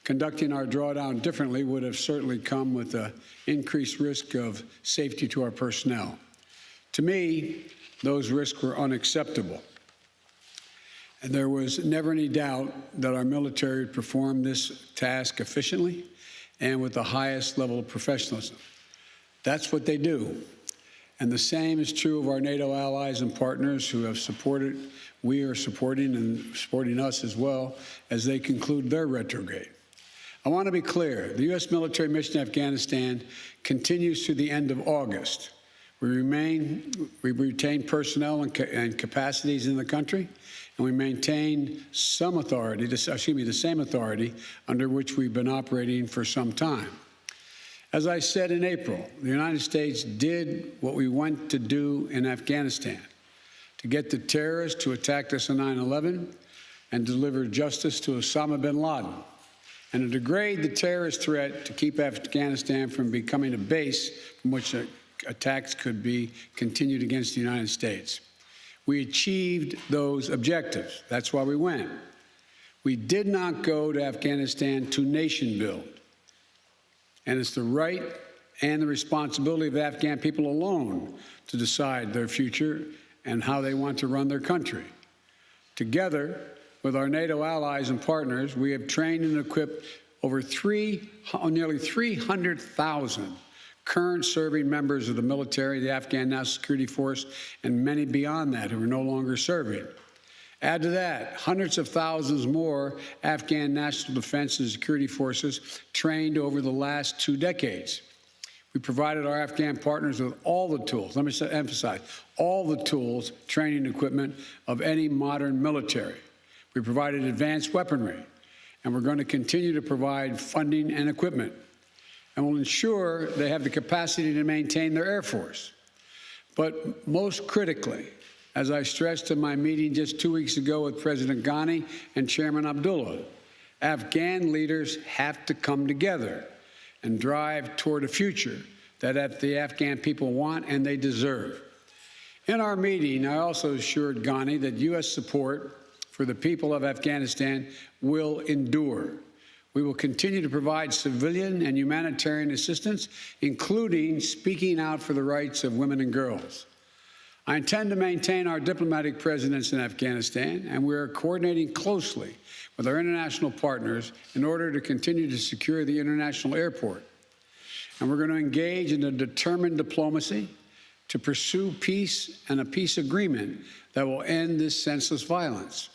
Conducting our drawdown differently would have certainly come with an increased risk of safety to our personnel. To me, those risks were unacceptable. And there was never any doubt that our military would perform this task efficiently and with the highest level of professionalism. That's what they do. And the same is true of our NATO allies and partners who have supported, we are supporting and supporting us as well as they conclude their retrograde. I want to be clear, the U.S. military mission in Afghanistan continues through the end of August. We retain personnel and capacities in the country, and we maintain some authority, the same authority under which we've been operating for some time. As I said in April, the United States did what we went to do in Afghanistan, to get the terrorists who attacked us on 9/11 and deliver justice to Osama bin Laden, and to degrade the terrorist threat to keep Afghanistan from becoming a base from which attacks could be continued against the United States. We achieved those objectives. That's why we went. We did not go to Afghanistan to nation build. And it's the right and the responsibility of the Afghan people alone to decide their future and how they want to run their country. Together with our NATO allies and partners, we have trained and equipped over nearly 300,000 current serving members of the military, the Afghan National Security Force, and many beyond that who are no longer serving. Add to that hundreds of thousands more Afghan national defense and security forces trained over the last 2 decades. We provided our Afghan partners with all the tools, let me emphasize, all the tools, training, equipment of any modern military. We provided advanced weaponry, and we're going to continue to provide funding and equipment, and we'll ensure they have the capacity to maintain their Air Force. But most critically, as I stressed in my meeting just 2 weeks ago with President Ghani and Chairman Abdullah, Afghan leaders have to come together and drive toward a future that the Afghan people want and they deserve. In our meeting, I also assured Ghani that U.S. support for the people of Afghanistan will endure. We will continue to provide civilian and humanitarian assistance, including speaking out for the rights of women and girls. I intend to maintain our diplomatic presence in Afghanistan, and we are coordinating closely with our international partners in order to continue to secure the international airport. And we're going to engage in a determined diplomacy to pursue peace and a peace agreement that will end this senseless violence.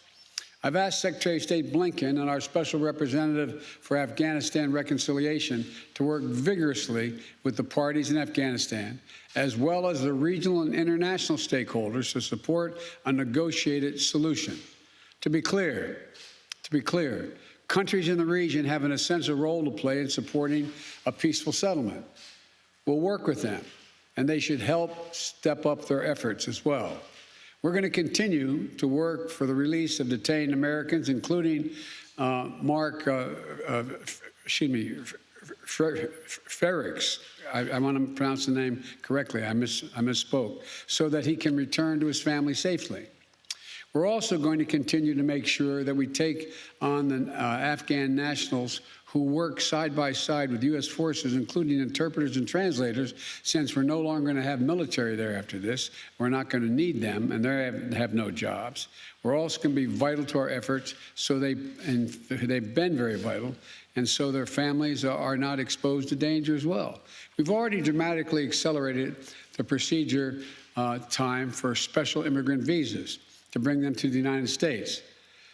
I've asked Secretary of State Blinken and our Special Representative for Afghanistan Reconciliation to work vigorously with the parties in Afghanistan, as well as the regional and international stakeholders, to support a negotiated solution. To be clear, countries in the region have an essential role to play in supporting a peaceful settlement. We'll work with them, and they should help step up their efforts as well. We're going to continue to work for the release of detained Americans, including Ferrix. I want to pronounce the name correctly. I misspoke, so that he can return to his family safely. We're also going to continue to make sure that we take on the Afghan nationals who work side by side with U.S. forces, including interpreters and translators, since we're no longer going to have military there after this. We're not going to need them, and they have no jobs. We're also going to be vital to our efforts, and they've been very vital, and so their families are not exposed to danger as well. We've already dramatically accelerated the procedure time for special immigrant visas to bring them to the United States.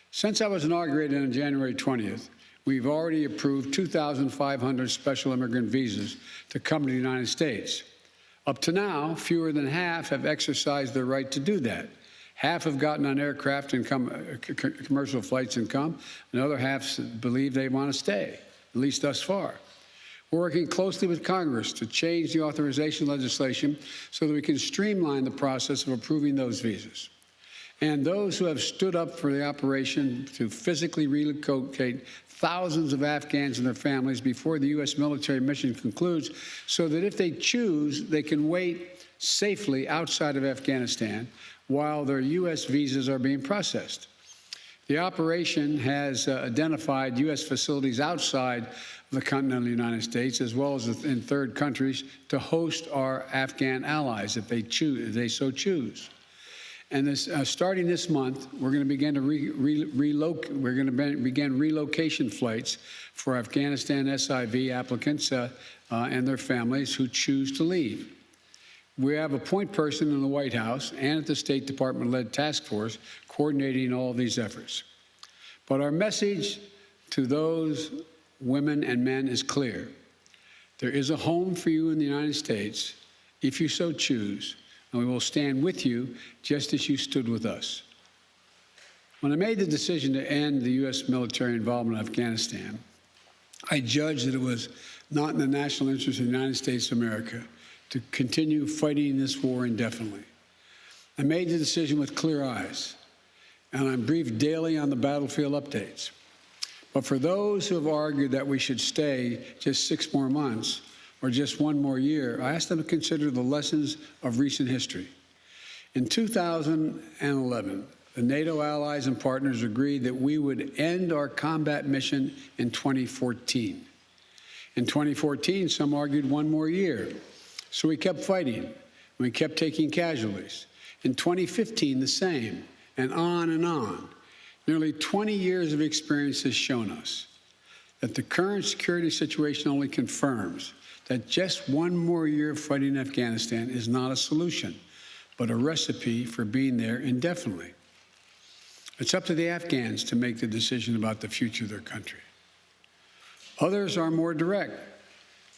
Since I was inaugurated on January 20th, we've already approved 2,500 special immigrant visas to come to the United States. Up to now, fewer than half have exercised their right to do that. Half have gotten on aircraft and commercial flights and come, and the other half believe they want to stay, at least thus far. We're working closely with Congress to change the authorization legislation so that we can streamline the process of approving those visas. And those who have stood up for the operation to physically relocate thousands of Afghans and their families before the U.S. military mission concludes, so that if they choose, they can wait safely outside of Afghanistan while their U.S. visas are being processed. The operation has identified U.S. facilities outside of the continental United States, as well as in third countries, to host our Afghan allies if they so choose. And starting this month, we're going to begin to begin relocation flights for Afghanistan SIV applicants and their families who choose to leave. We have a point person in the White House and at the State Department-led task force coordinating all of these efforts. But our message to those women and men is clear. There is a home for you in the United States if you so choose, and we will stand with you just as you stood with us. When I made the decision to end the U.S. military involvement in Afghanistan, I judged that it was not in the national interest of the United States of America to continue fighting this war indefinitely. I made the decision with clear eyes, and I'm briefed daily on the battlefield updates. But for those who have argued that we should stay just 6 more months or just 1 more year, I asked them to consider the lessons of recent history. In 2011, the NATO allies and partners agreed that we would end our combat mission in 2014. In 2014, some argued 1 more year. So we kept fighting. We kept taking casualties. In 2015, the same, and on and on. Nearly 20 years of experience has shown us that the current security situation only confirms that just 1 more year of fighting in Afghanistan is not a solution, but a recipe for being there indefinitely. It's up to the Afghans to make the decision about the future of their country. Others are more direct.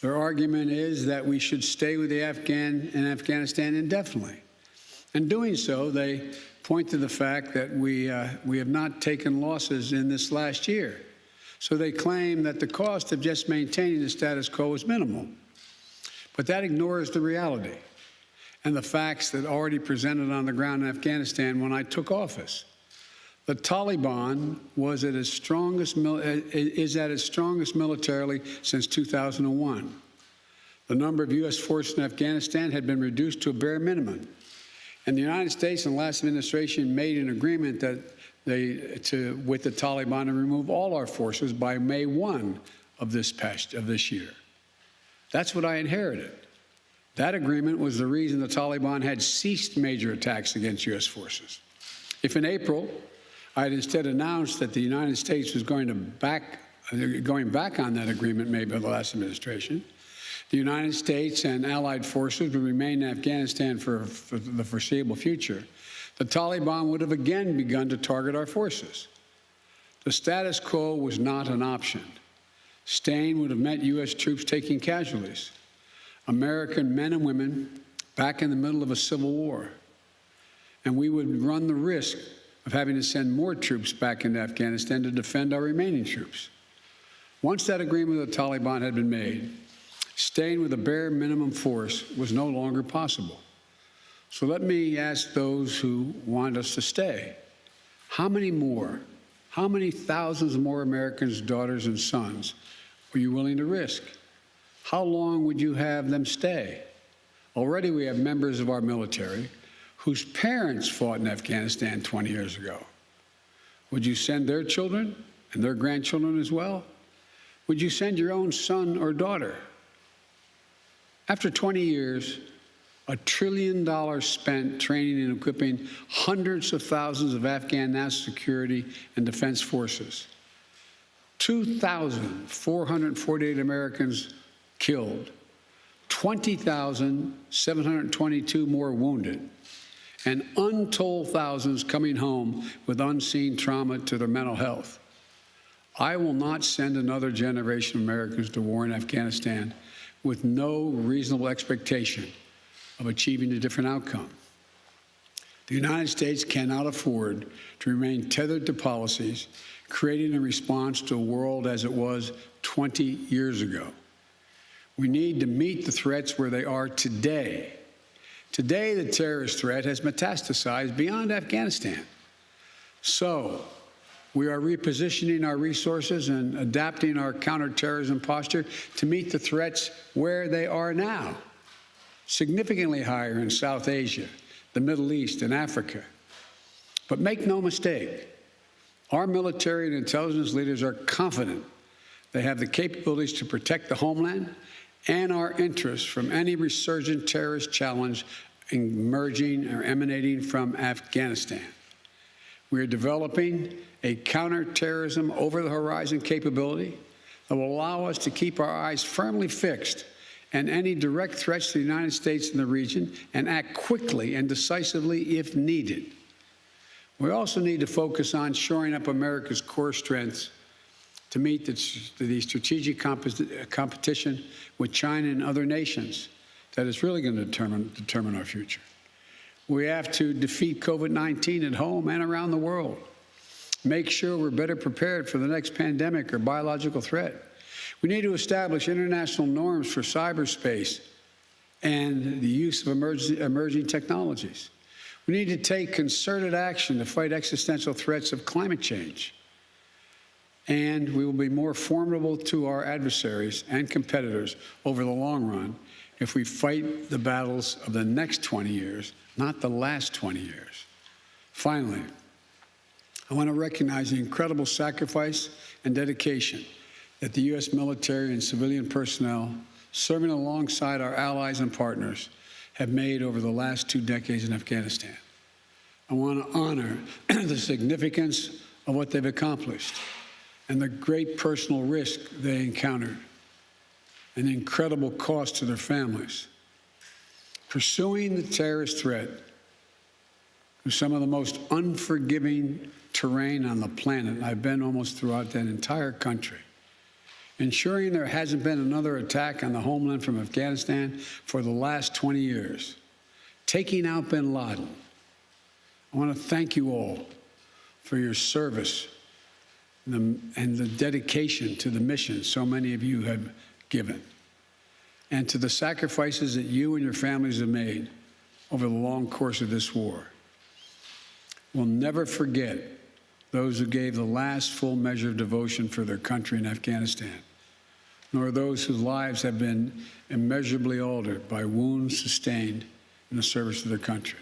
Their argument is that we should stay with the Afghan in Afghanistan indefinitely. In doing so, they point to the fact that we have not taken losses in this last year. So they claim that the cost of just maintaining the status quo is minimal. But that ignores the reality and the facts that already presented on the ground in Afghanistan when I took office. The Taliban is at its strongest militarily since 2001. The number of U.S. forces in Afghanistan had been reduced to a bare minimum. And the United States and the last administration made an agreement with the Taliban to remove all our forces by May 1 of this year. That's what I inherited. That agreement was the reason the Taliban had ceased major attacks against U.S. forces. If in April I had instead announced that the United States was going back on that agreement made by the last administration, the United States and allied forces would remain in Afghanistan for the foreseeable future, the Taliban would have again begun to target our forces. The status quo was not an option. Staying would have meant U.S. troops taking casualties, American men and women back in the middle of a civil war, and we would run the risk of having to send more troops back into Afghanistan to defend our remaining troops. Once that agreement with the Taliban had been made, staying with a bare minimum force was no longer possible. So let me ask those who want us to stay, how many thousands more Americans' daughters and sons are you willing to risk? How long would you have them stay? Already we have members of our military whose parents fought in Afghanistan 20 years ago. Would you send their children and their grandchildren as well? Would you send your own son or daughter? After 20 years, $1 trillion spent training and equipping hundreds of thousands of Afghan national security and defense forces. 2,448 Americans killed, 20,722 more wounded, and untold thousands coming home with unseen trauma to their mental health. I will not send another generation of Americans to war in Afghanistan with no reasonable expectation of achieving a different outcome. The United States cannot afford to remain tethered to policies created in response to a world as it was 20 years ago. We need to meet the threats where they are today. Today, the terrorist threat has metastasized beyond Afghanistan. So, we are repositioning our resources and adapting our counterterrorism posture to meet the threats where they are now, significantly higher in South Asia, the Middle East, and Africa. But make no mistake, Our military and intelligence leaders are confident they have the capabilities to protect the homeland and our interests from any resurgent terrorist challenge emerging or emanating from Afghanistan. We are developing a counterterrorism over-the-horizon capability that will allow us to keep our eyes firmly fixed on any direct threats to the United States and the region and act quickly and decisively if needed. We also need to focus on shoring up America's core strengths to meet the strategic competition with China and other nations that is really going to determine our future. We have to defeat COVID-19 at home and around the world. Make sure we're better prepared for the next pandemic or biological threat. We need to establish international norms for cyberspace and the use of emerging technologies. We need to take concerted action to fight existential threats of climate change. And we will be more formidable to our adversaries and competitors over the long run if we fight the battles of the next 20 years, not the last 20 years. Finally, I want to recognize the incredible sacrifice and dedication that the U.S. military and civilian personnel serving alongside our allies and partners have made over the last 2 decades in Afghanistan. I want to honor the significance of what they've accomplished and the great personal risk they encountered and the incredible cost to their families. Pursuing the terrorist threat through some of the most unforgiving terrain on the planet, I've been almost throughout that entire country, ensuring there hasn't been another attack on the homeland from Afghanistan for the last 20 years, taking out bin Laden. I want to thank you all for your service and the dedication to the mission so many of you have given, and to the sacrifices that you and your families have made over the long course of this war. We'll never forget those who gave the last full measure of devotion for their country in Afghanistan, nor those whose lives have been immeasurably altered by wounds sustained in the service of their country.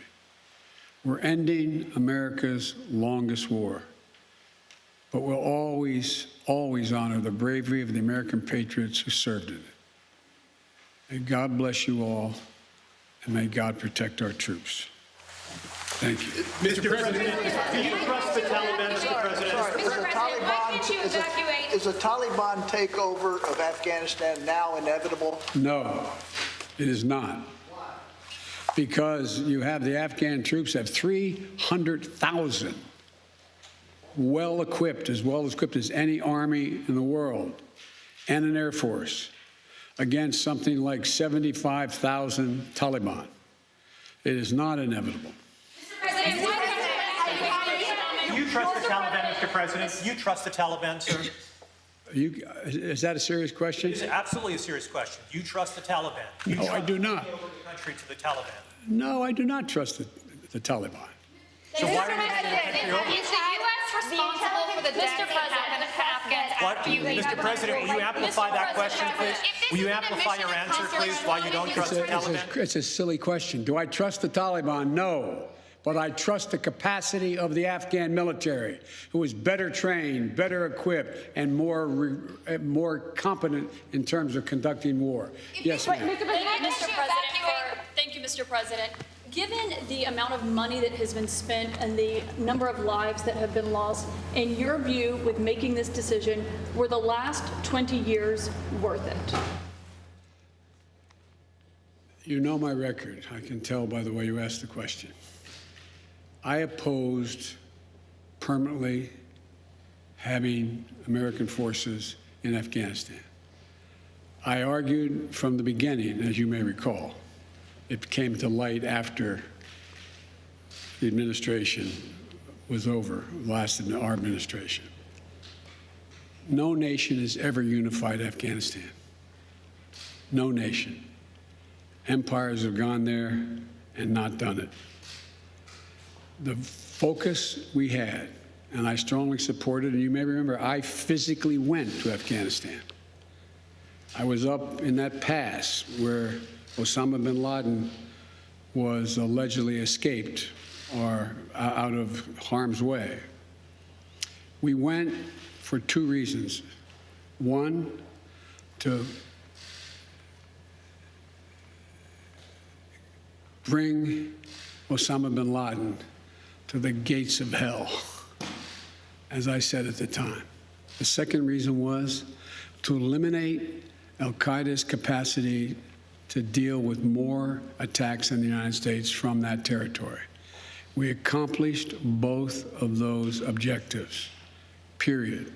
We're ending America's longest war, but we'll always, always honor the bravery of the American patriots who served in it. May God bless you all, and may God protect our troops. Thank you. Mr. President, do you trust the Taliban, Mr. President? Is a Taliban takeover of Afghanistan now inevitable? No, it is not. Because you have the Afghan troops have 300,000 well-equipped as any army in the world, and an Air Force against something like 75,000 Taliban. It is not inevitable. Do you trust the Taliban, Mr. President? Do you trust the Taliban, sir? Is that a serious question? It's absolutely a serious question. Do you trust the Taliban? No, I do not. Over the country to the Taliban. No, I do not trust the Taliban. So why are you handing over? Is the U.S. responsible for the death that happened to Afghans after you leave? Mr. President, will you amplify that question, please? Will you amplify your answer, please, why you don't trust the Taliban? It's a silly question. Do I trust the Taliban? No. But I trust the capacity of the Afghan military, who is better trained, better equipped, and more competent in terms of conducting war. Yes, ma'am. Thank you, Mr. President. Given the amount of money that has been spent and the number of lives that have been lost, in your view, with making this decision, were the last 20 years worth it? You know my record. I can tell by the way you asked the question. I opposed permanently having American forces in Afghanistan. I argued from the beginning, as you may recall. It came to light after the administration was over, lasted our administration. No nation has ever unified Afghanistan. No nation. Empires have gone there and not done it. The focus we had, and I strongly supported, and you may remember, I physically went to Afghanistan. I was up in that pass where Osama bin Laden was allegedly escaped or out of harm's way. We went for two reasons. One, to bring Osama bin Laden to the gates of hell, as I said at the time. The second reason was to eliminate al-Qaeda's capacity to deal with more attacks in the United States from that territory. We accomplished both of those objectives, period.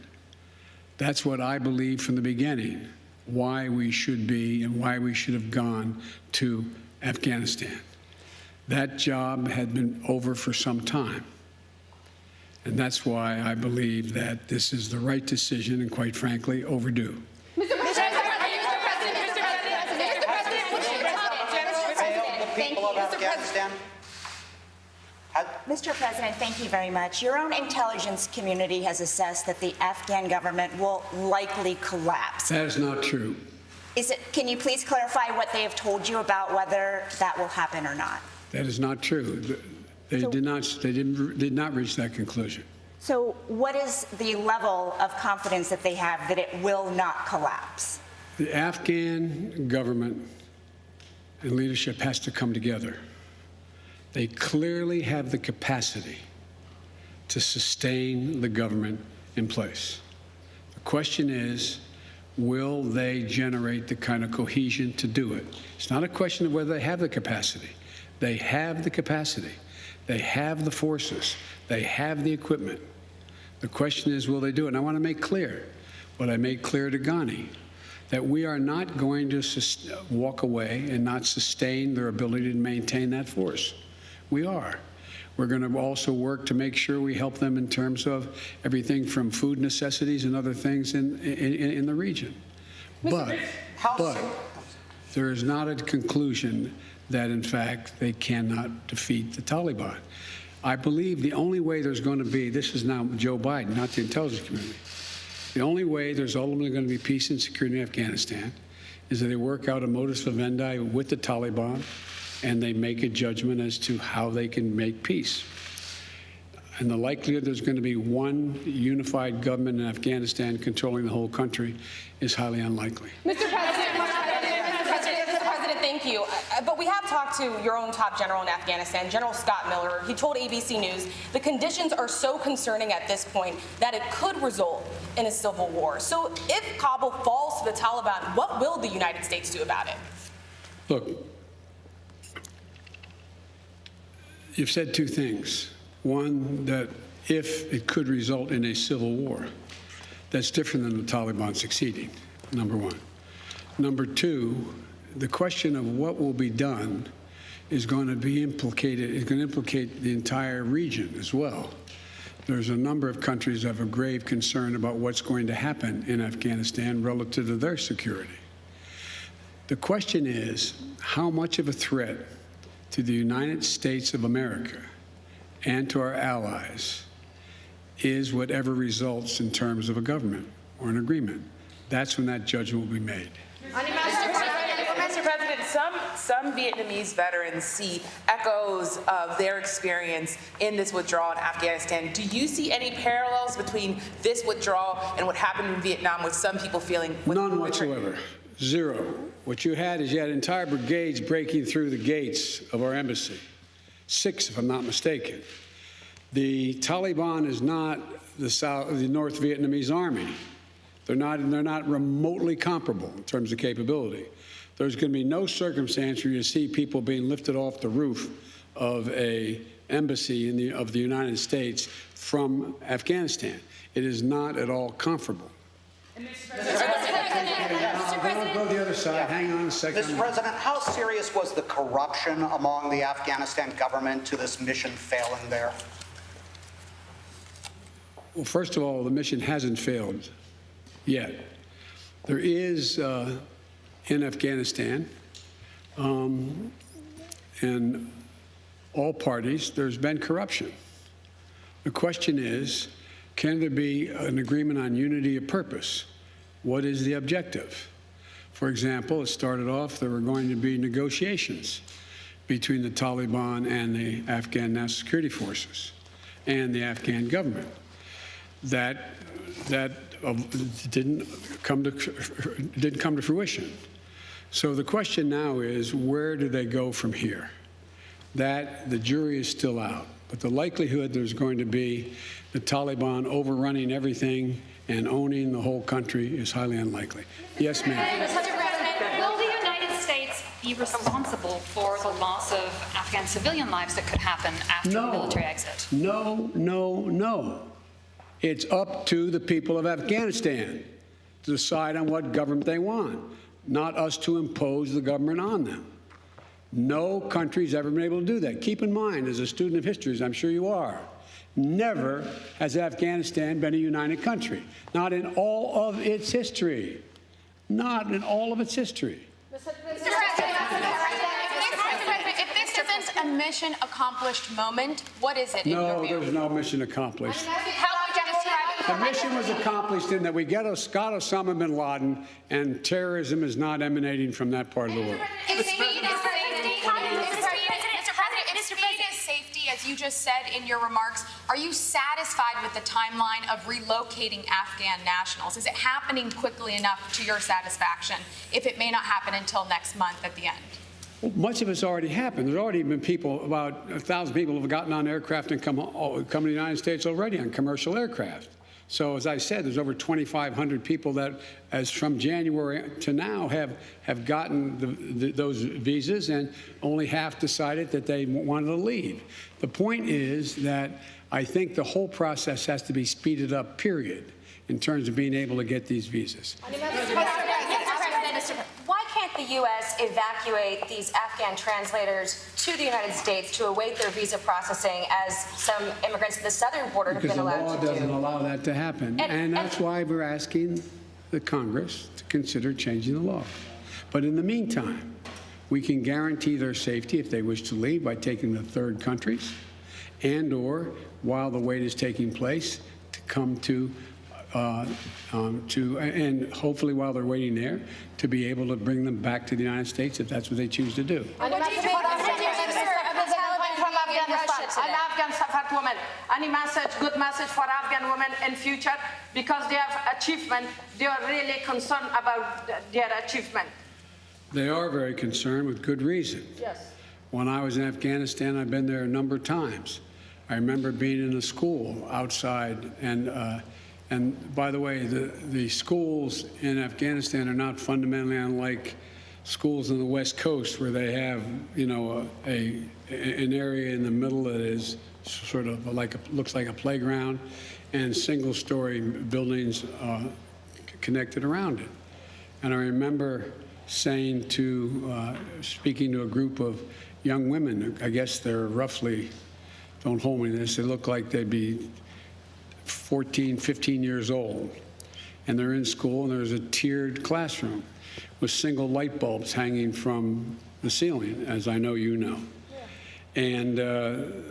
That's what I believed from the beginning, why we should be and why we should have gone to Afghanistan. That job had been over for some time. And that's why I believe that this is the right decision and, quite frankly, overdue. Mr. President, Mr. President, thank you very much. Your own intelligence community has assessed that the Afghan government will likely collapse. That is not true. Can you please clarify what they have told you about whether that will happen or not? That is not true. They did not reach that conclusion. So what is the level of confidence that they have that it will not collapse? The Afghan government and leadership has to come together. They clearly have the capacity to sustain the government in place. The question is, will they generate the kind of cohesion to do it? It's not a question of whether they have the capacity. They have the capacity. They have the forces. They have the equipment. The question is, will they do it? And I want to make clear what I made clear to Ghani, that we are not going to walk away and not sustain their ability to maintain that force. We are. We're going to also work to make sure we help them in terms of everything from food necessities and other things in the region. But there is not a conclusion that, in fact, they cannot defeat the Taliban. I believe the only way there's going to be, this is now Joe Biden, not the intelligence community, the only way there's ultimately going to be peace and security in Afghanistan is that they work out a modus vivendi with the Taliban and they make a judgment as to how they can make peace. And the likelihood there's going to be one unified government in Afghanistan controlling the whole country is highly unlikely. Mr. President, thank you. But we have talked to your own top general in Afghanistan, General Scott Miller. He told ABC News the conditions are so concerning at this point that it could result in a civil war. So if Kabul falls to the Taliban, what will the United States do about it? Look, you've said two things. One, that if it could result in a civil war, that's different than the Taliban succeeding, number one. Number two, the question of what will be done is going to be implicated, is going to implicate the entire region as well. There's a number of countries that have a grave concern about what's going to happen in Afghanistan relative to their security. The question is, how much of a threat to the United States of America and to our allies is whatever results in terms of a government or an agreement? That's when that judgment will be made. Mr. President, some Vietnamese veterans see echoes of their experience in this withdrawal in Afghanistan. Do you see any parallels between this withdrawal and what happened in Vietnam, with some people feeling? None whatsoever. Zero. What you had entire brigades breaking through the gates of our embassy. 6, if I'm not mistaken. The Taliban is not the North Vietnamese army. They're not remotely comparable in terms of capability. There's going to be no circumstance where you see people being lifted off the roof of an embassy of the United States from Afghanistan. It is not at all comparable. Mr. President, Go to the other side. Hang on a second. Mr. President, how serious was the corruption among the Afghanistan government to this mission failing there? Well, first of all, the mission hasn't failed yet. There is, in Afghanistan, and all parties, there's been corruption. The question is, can there be an agreement on unity of purpose? What is the objective? For example, it started off there were going to be negotiations between the Taliban and the Afghan National Security Forces and the Afghan government. that didn't come to fruition. So the question now is, where do they go from here? That the jury is still out, but the likelihood there's going to be the Taliban overrunning everything and owning the whole country is highly unlikely. Yes, ma'am. Mr. President, will the United States be responsible for the loss of Afghan civilian lives that could happen after the military exit? No, no, no. It's up to the people of Afghanistan to decide on what government they want, not us to impose the government on them. No country's ever been able to do that. Keep in mind, as a student of history, as I'm sure you are, never has Afghanistan been a united country. Not in all of its history. Not in all of its history. Mr. President, if this isn't a mission accomplished moment, what is it in your view? No, there's no mission accomplished. How would you describe it? The mission was accomplished in that we got Osama bin Laden, and terrorism is not emanating from that part of the world. If speed is safety, as you just said in your remarks, are you satisfied with the timeline of relocating Afghan nationals? Is it happening quickly enough to your satisfaction if it may not happen until next month at the end? Well, much of it's already happened. There's already been people, about 1,000 people have gotten on aircraft and come to the United States already on commercial aircraft. So as I said, there's over 2,500 people that, as from January to now, have gotten those visas, and only half decided that they wanted to leave. The point is that I think the whole process has to be speeded up, period, in terms of being able to get these visas. Why can't the U.S. evacuate these Afghan translators to the United States to await their visa processing, as some immigrants at the southern border have been allowed to do? Because the law doesn't allow that to happen. And that's why we're asking the Congress to consider changing the law. But in the meantime, we can guarantee their safety if they wish to leave by taking them to third countries, and/or while the wait is taking place, to come to and hopefully while they're waiting there, to be able to bring them back to the United States if that's what they choose to do. I'm an Afghan Safar woman. Any message, good message for Afghan women in future, because they have achievement. They are really concerned about their achievement. They are very concerned with good reason. Yes. When I was in Afghanistan, I've been there a number of times. I remember being in a school outside, and by the way, the schools in Afghanistan are not fundamentally unlike schools on the West Coast, where they have, an area in the middle that is sort of looks like a playground, and single-story buildings connected around it. And I remember speaking to a group of young women. I guess they're roughly, don't hold me to this, they look like they'd be 14, 15 years old, and they're in school, and there's a tiered classroom with single light bulbs hanging from the ceiling, as I know you know. Yeah. And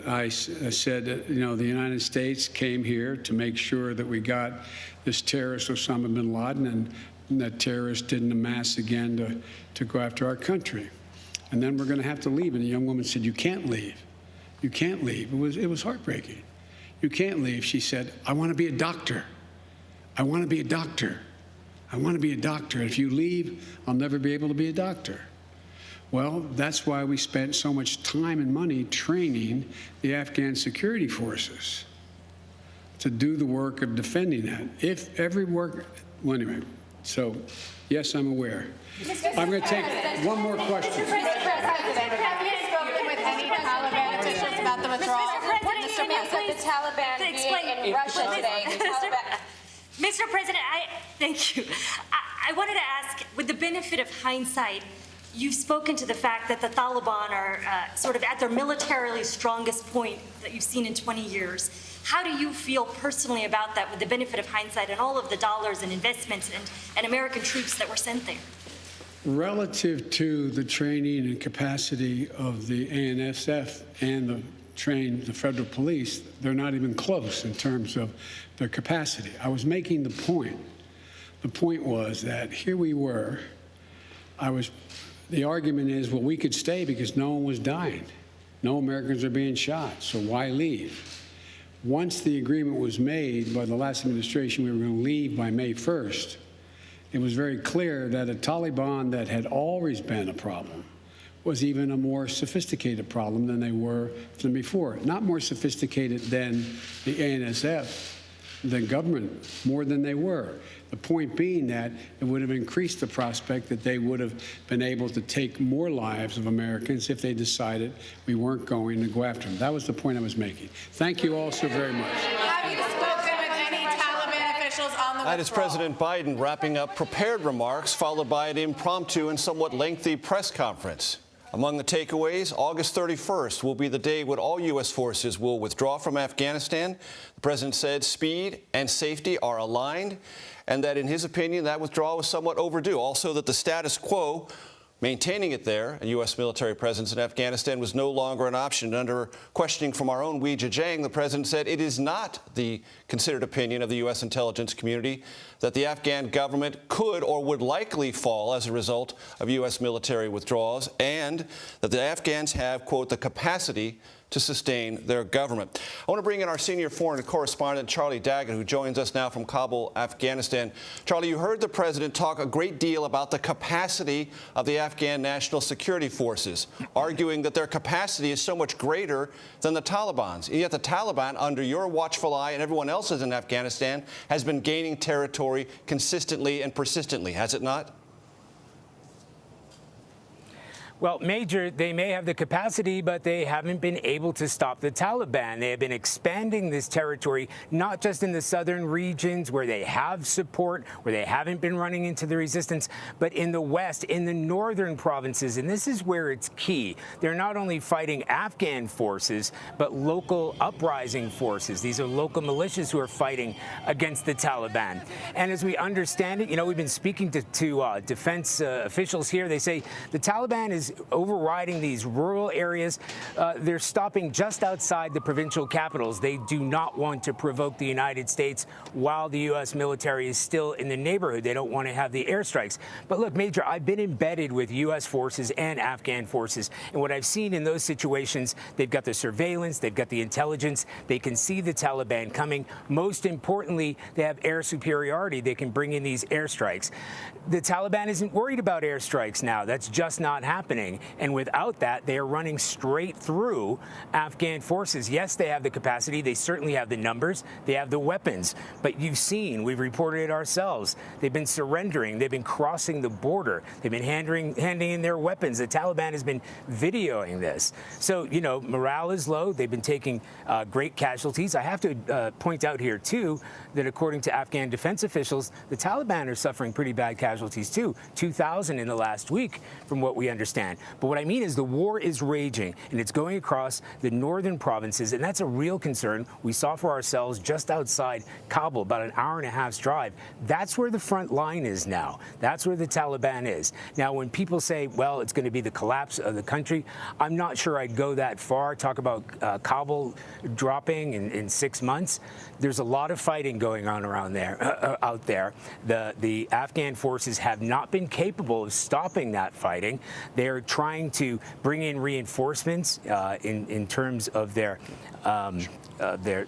I said that, the United States came here to make sure that we got this terrorist Osama bin Laden, and that terrorist didn't amass again to go after our country. And then we're going to have to leave. And the young woman said, "You can't leave. You can't leave." It was heartbreaking. "You can't leave," she said. "I want to be a doctor. I want to be a doctor. I want to be a doctor. If you leave, I'll never be able to be a doctor." Well, that's why we spent so much time and money training the Afghan security forces to do the work of defending that. Well, anyway, so yes, I'm aware. I'm going to take one more question. Have you spoken with any Taliban officials about the withdrawal? Mr. President, the Taliban being in Russia today. Mr. President, thank you. I wanted to ask, with the benefit of hindsight, you've spoken to the fact that the Taliban are sort of at their militarily strongest point that you've seen in 20 years. How do you feel personally about that, with the benefit of hindsight and all of the dollars and investments and American troops that were sent there? Relative to the training and capacity of the ANSF and the federal police, they're not even close in terms of their capacity. I was making the point. The point was that here we were. The argument is, well, we could stay because no one was dying. No Americans are being shot, so why leave? once the agreement was made by the last administration, we were going to leave by May 1st, it was very clear that a Taliban that had always been a problem was even a more sophisticated problem than they were from before. Not more sophisticated than the ANSF, the government, more than they were. The point being that it would have increased the prospect that they would have been able to take more lives of Americans if they decided we weren't going to go after them. That was the point I was making. Thank you all so very much. Have you spoken with any Taliban officials on the That is President Biden wrapping up prepared remarks, followed by an impromptu and somewhat lengthy press conference. Among the takeaways, August 31st will be the day when all U.S. forces will withdraw from Afghanistan. The president said speed and safety are aligned, and that, in his opinion, that withdrawal was somewhat overdue. Also, that the status quo, maintaining it there, a U.S. military presence in Afghanistan, was no longer an option. Under questioning from our own Wee Jiang, the president said it is not the considered opinion of the U.S. intelligence community that the Afghan government could or would likely fall as a result of U.S. military withdrawals, and that the Afghans have, quote, the capacity to sustain their government. I want to bring in our senior foreign correspondent, Charlie Daggett, who joins us now from Kabul, Afghanistan. Charlie, you heard the president talk a great deal about the capacity of the Afghan National Security Forces, arguing that their capacity is so much greater than the Taliban's. Yet the Taliban, under your watchful eye and everyone else's in Afghanistan, has been gaining territory consistently and persistently, has it not? Well, Major, they may have the capacity, but they haven't been able to stop the Taliban. They have been expanding this territory, not just in the southern regions where they have support, where they haven't been running into the resistance, but in the west, in the northern provinces. And this is where it's key. They're not only fighting Afghan forces, but local uprising forces. These are local militias who are fighting against the Taliban. And as we understand it, we've been speaking to defense officials here. They say the Taliban is overriding these rural areas. They're stopping just outside the provincial capitals. They do not want to provoke the United States while the U.S. military is still in the neighborhood. They don't want to have the airstrikes. But look, Major, I've been embedded with U.S. forces and Afghan forces. And what I've seen in those situations, they've got the surveillance, they've got the intelligence, they can see the Taliban coming. Most importantly, they have air superiority. They can bring in these airstrikes. The Taliban isn't worried about airstrikes now. That's just not happening. And without that, they are running straight through Afghan forces. Yes, they have the capacity. They certainly have the numbers. They have the weapons. But you've seen, we've reported it ourselves, they've been surrendering. They've been crossing the border. They've been handing in their weapons. The Taliban has been videoing this. So, morale is low. They've been taking great casualties. I have to point out here, too, that according to Afghan defense officials, the Taliban are suffering pretty bad casualties, too. 2,000 in the last week, from what we understand. But what I mean is the war is raging, and it's going across the northern provinces, and that's a real concern. We saw for ourselves just outside Kabul, about an hour and a half's drive. That's where the front line is now. That's where the Taliban is. Now, when people say, well, it's going to be the collapse of the country, I'm not sure I'd go that far. Talk about Kabul dropping in 6 months. There's a lot of fighting going on around there, out there. The Afghan forces have not been capable of stopping that fighting. They're trying to bring in reinforcements in terms of their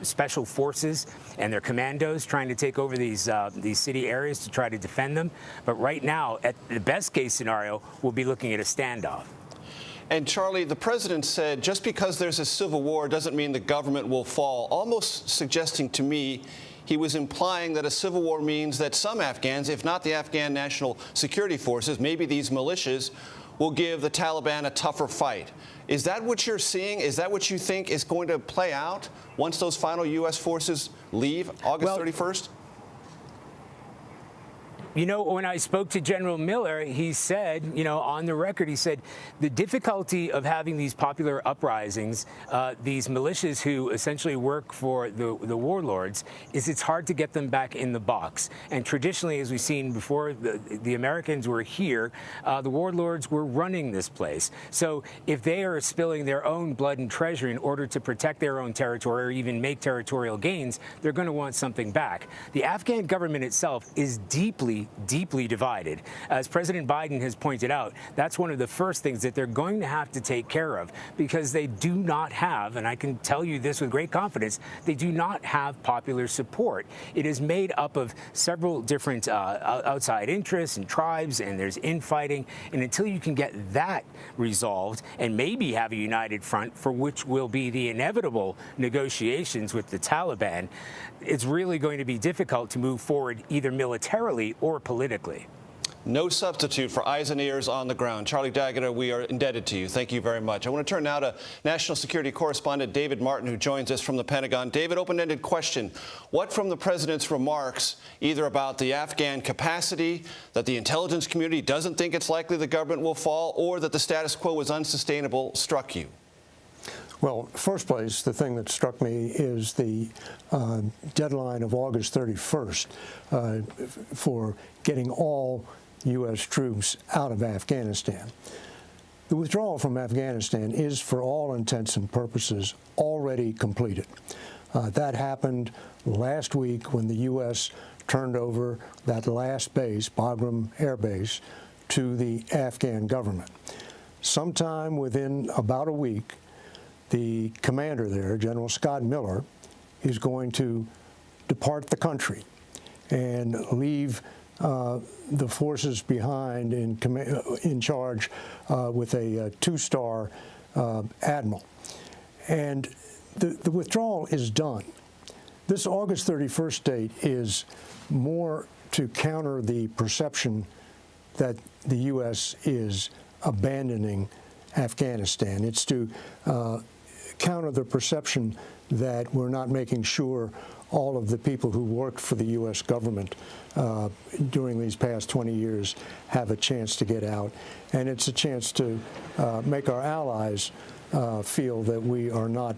special forces and their commandos, trying to take over these city areas to try to defend them. But right now, at the best case scenario, we'll be looking at a standoff. And Charlie, the president said just because there's a civil war doesn't mean the government will fall, almost suggesting to me he was implying that a civil war means that some Afghans, if not the Afghan National Security Forces, maybe these militias, will give the Taliban a tougher fight. Is that what you're seeing? Is that what you think is going to play out once those final U.S. forces leave August 31st? When I spoke to General Miller, he said, on the record, he said the difficulty of having these popular uprisings, these militias who essentially work for the warlords, is it's hard to get them back in the box. And traditionally, as we've seen before, the Americans were here, the warlords were running this place. So if they are spilling their own blood and treasure in order to protect their own territory or even make territorial gains, they're going to want something back. The Afghan government itself is deeply deeply divided. As President Biden has pointed out, that's one of the first things that they're going to have to take care of, because they do not have, and I can tell you this with great confidence, they do not have popular support. It is made up of several different outside interests and tribes, and there's infighting. And until you can get that resolved and maybe have a united front, for which will be the inevitable negotiations with the Taliban, it's really going to be difficult to move forward either militarily or politically. No substitute for eyes and ears on the ground. Charlie D'Agata, we are indebted to you. Thank you very much. I want to turn now to national security correspondent David Martin, who joins us from the Pentagon. David, open-ended question. What from the president's remarks, either about the Afghan capacity, that the intelligence community doesn't think it's likely the government will fall, or that the status quo is unsustainable, struck you? Well, first place, the thing that struck me is the deadline of August 31st for getting all U.S. troops out of Afghanistan. The withdrawal from Afghanistan is, for all intents and purposes, already completed. That happened last week when the U.S. turned over that last base, Bagram Air Base, to the Afghan government. Sometime within about a week, the commander there, General Scott Miller, is going to depart the country and leave the forces behind in charge with a two-star admiral. And the withdrawal is done. This August 31st date is more to counter the perception that the U.S. is abandoning Afghanistan. It's to counter the perception that we're not making sure all of the people who worked for the U.S. government during these past 20 years have a chance to get out. And it's a chance to make our allies feel that we are not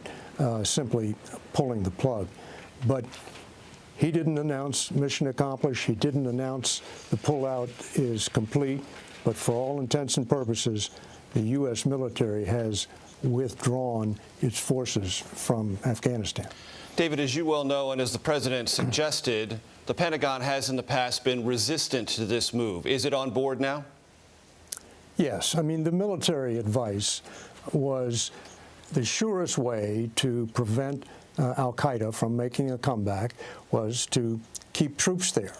simply pulling the plug. But he didn't announce mission accomplished. He didn't announce the pullout is complete. But for all intents and purposes, the U.S. military has withdrawn its forces from Afghanistan. David, as you well know, and as the president suggested, the Pentagon has in the past been resistant to this move. Is it on board now? Yes. I mean, the military advice was the surest way to prevent al-Qaeda from making a comeback was to keep troops there.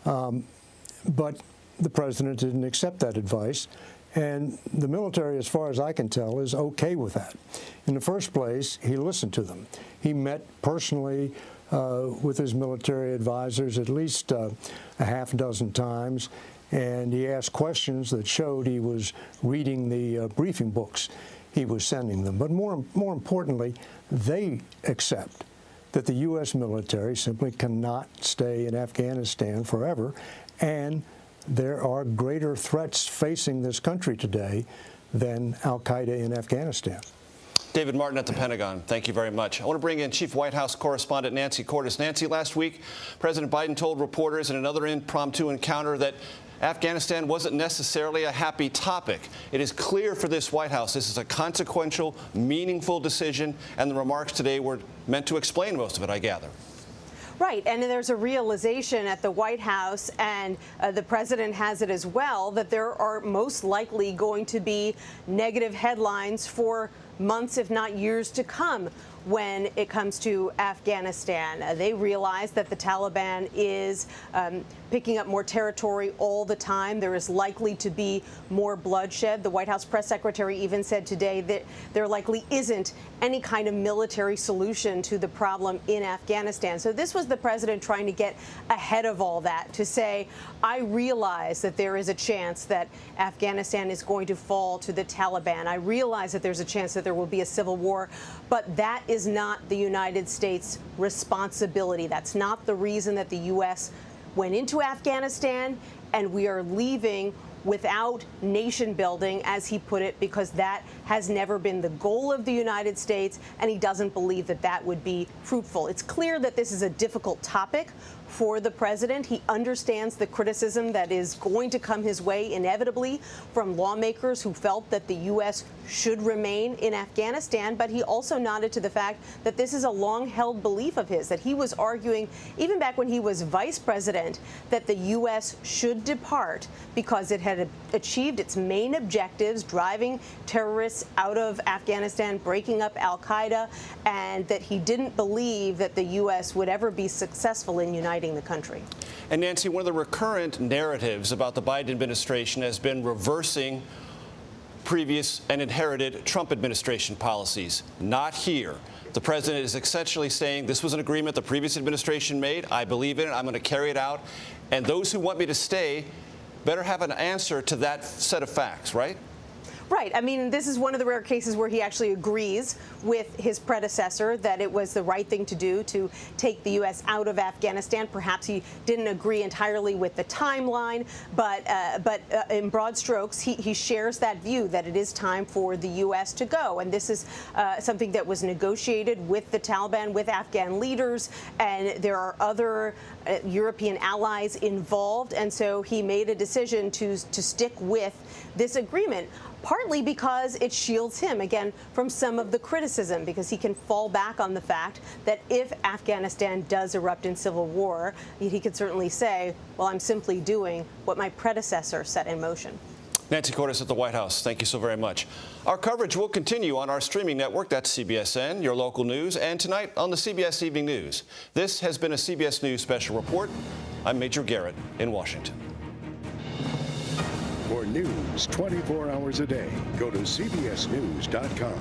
But the president didn't accept that advice. And the military, as far as I can tell, is okay with that. In the first place, he listened to them. He met personally with his military advisors at least a half dozen times, and he asked questions that showed he was reading the briefing books he was sending them. But more importantly, they accept that the U.S. military simply cannot stay in Afghanistan forever, and there are greater threats facing this country today than al-Qaeda in Afghanistan. David Martin at the Pentagon, thank you very much. I want to bring in Chief White House Correspondent Nancy Cordes. Nancy, last week, President Biden told reporters in another impromptu encounter that Afghanistan wasn't necessarily a happy topic. It is clear for this White House this is a consequential, meaningful decision, and the remarks today were meant to explain most of it, I gather. Right, and there's a realization at the White House, and the president has it as well, that there are most likely going to be negative headlines for months, if not years to come when it comes to Afghanistan. They realize that the Taliban is picking up more territory all the time. There is likely to be more bloodshed. The White House press secretary even said today that there likely isn't any kind of military solution to the problem in Afghanistan. So this was the president trying to get ahead of all that, to say, I realize that there is a chance that Afghanistan is going to fall to the Taliban. I realize that there's a chance that there will be a civil war, but that is not the United States' responsibility. That's not the reason that the U.S. went into Afghanistan, and we are leaving without nation building, as he put it, because that has never been the goal of the United States, and he doesn't believe that that would be fruitful. It's clear that this is a difficult topic for the president. He understands the criticism that is going to come his way inevitably from lawmakers who felt that the U.S. should remain in Afghanistan, but he also nodded to the fact that this is a long-held belief of his, that he was arguing, even back when he was vice president, that the U.S. should depart because it had achieved its main objectives, driving terrorists out of Afghanistan, breaking up al-Qaeda, and that he didn't believe that the U.S. would ever be successful in uniting the country. And Nancy, one of the recurrent narratives about the Biden administration has been reversing previous and inherited Trump administration policies. Not here. The president is essentially saying this was an agreement the previous administration made. I believe in it. I'm going to carry it out. And those who want me to stay better have an answer to that set of facts, right? Right. I mean, this is one of the rare cases where he actually agrees with his predecessor that it was the right thing to do to take the U.S. out of Afghanistan. Perhaps he didn't agree entirely with the timeline, but in broad strokes, he shares that view that it is time for the U.S. to go. And this is something that was negotiated with the Taliban, with Afghan leaders, and there are other European allies involved. And so he made a decision to stick with this agreement, partly because it shields him, again, from some of the criticism, because he can fall back on the fact that if Afghanistan does erupt in civil war, he could certainly say, well, I'm simply doing what my predecessor set in motion. Nancy Cordes at the White House, thank you so very much. Our coverage will continue on our streaming network, that's CBSN, your local news, and tonight on the CBS Evening News. This has been a CBS News Special Report. I'm Major Garrett in Washington. For news 24 hours a day, go to CBSNews.com.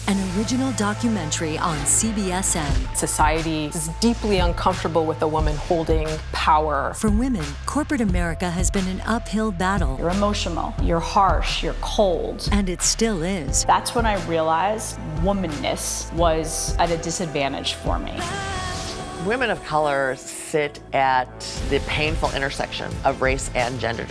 An original documentary on CBSN. Society is deeply uncomfortable with a woman holding power. For women, corporate America has been an uphill battle. You're emotional, you're harsh, you're cold. And it still is. That's when I realized womanness was at a disadvantage for me. Women of color sit at the painful intersection of race and gender